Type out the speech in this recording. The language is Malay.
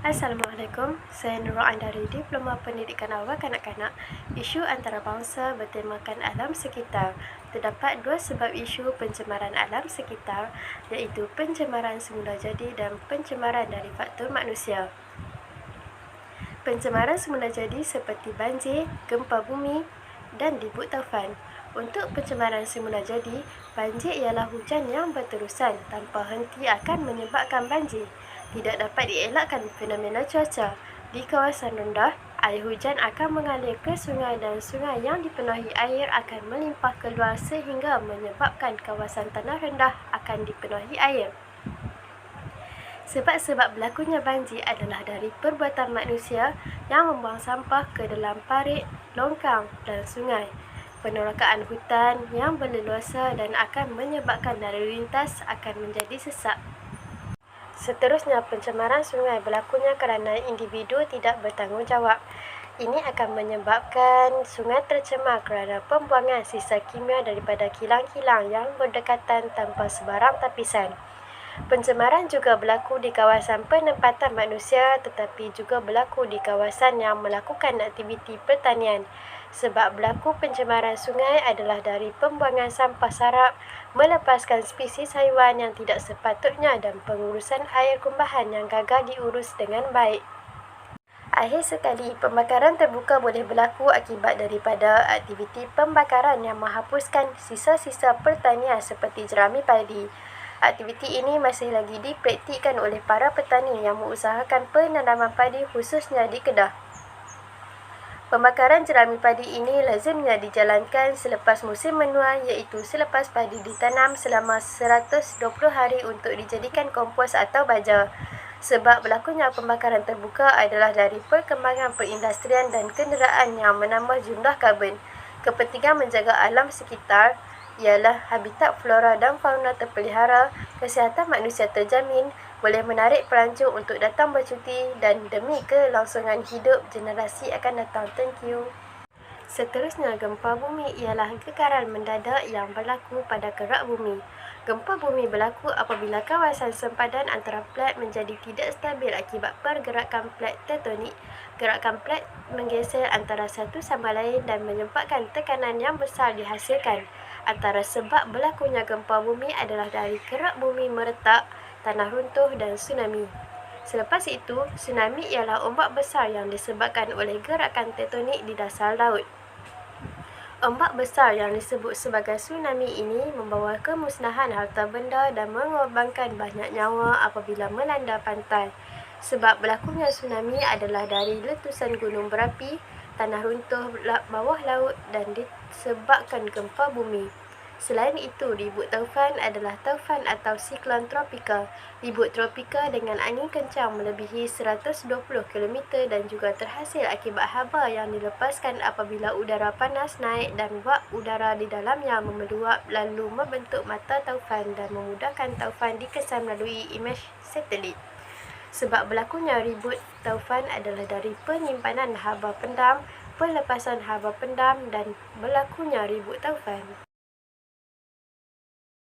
Assalamualaikum, saya Nurul dari Diploma Pendidikan Awal Kanak-Kanak. Isu antarabangsa bertemakan alam sekitar. Terdapat dua sebab isu pencemaran alam sekitar, iaitu pencemaran semula jadi dan pencemaran dari faktor manusia. Pencemaran semula jadi seperti banjir, gempa bumi dan debut taufan. Untuk pencemaran semula jadi, banjir ialah hujan yang berterusan tanpa henti akan menyebabkan banjir. Tidak dapat dielakkan fenomena cuaca. Di kawasan rendah, air hujan akan mengalir ke sungai dan sungai yang dipenuhi air akan melimpah keluar sehingga menyebabkan kawasan tanah rendah akan dipenuhi air. Sebab-sebab berlakunya banjir adalah dari perbuatan manusia yang membuang sampah ke dalam parit, longkang dan sungai. Penolakan hutan yang berleluasa dan akan menyebabkan lalu lintas akan menjadi sesak. Seterusnya, pencemaran sungai berlakunya kerana individu tidak bertanggungjawab. Ini akan menyebabkan sungai tercemar kerana pembuangan sisa kimia daripada kilang-kilang yang berdekatan tanpa sebarang tapisan. Pencemaran juga berlaku di kawasan penempatan manusia tetapi juga berlaku di kawasan yang melakukan aktiviti pertanian. Sebab berlaku pencemaran sungai adalah dari pembuangan sampah sarap, melepaskan spesies haiwan yang tidak sepatutnya dan pengurusan air kumbahan yang gagal diurus dengan baik. Akhir sekali, pembakaran terbuka boleh berlaku akibat daripada aktiviti pembakaran yang menghapuskan sisa-sisa pertanian seperti jerami padi. Aktiviti ini masih lagi dipraktikkan oleh para petani yang mengusahakan penanaman padi khususnya di Kedah. Pembakaran jerami padi ini lazimnya dijalankan selepas musim menuai, iaitu selepas padi ditanam selama 120 hari untuk dijadikan kompos atau baja. Sebab berlakunya pembakaran terbuka adalah dari perkembangan perindustrian dan kenderaan yang menambah jumlah karbon. Kepentingan menjaga alam sekitar ialah habitat flora dan fauna terpelihara, kesihatan manusia terjamin, boleh menarik pelancong untuk datang bercuti dan demi kelangsungan hidup generasi akan datang. Thank you. Seterusnya, gempa bumi ialah gekaran mendadak yang berlaku pada kerak bumi. Gempa bumi berlaku apabila kawasan sempadan antara plat menjadi tidak stabil akibat pergerakan plat tektonik. Gerakan plat menggeser antara satu sama lain dan menyebabkan tekanan yang besar dihasilkan. Antara sebab berlakunya gempa bumi adalah dari kerak bumi meretak, tanah runtuh dan tsunami. Selepas itu, tsunami ialah ombak besar yang disebabkan oleh gerakan tektonik di dasar laut. Ombak besar yang disebut sebagai tsunami ini membawa kemusnahan harta benda dan mengorbankan banyak nyawa apabila melanda pantai. Sebab berlakunya tsunami adalah dari letusan gunung berapi, tanah runtuh bawah laut dan disebabkan gempa bumi. Selain itu, ribut taufan adalah taufan atau siklon tropika. Ribut tropika dengan angin kencang melebihi 120 km dan juga terhasil akibat haba yang dilepaskan apabila udara panas naik dan wap udara di dalamnya memeluap lalu membentuk mata taufan dan memudahkan taufan dikesan melalui imej satelit. Sebab berlakunya ribut taufan adalah dari penyimpanan haba pendam, pelepasan haba pendam dan berlakunya ribut taufan.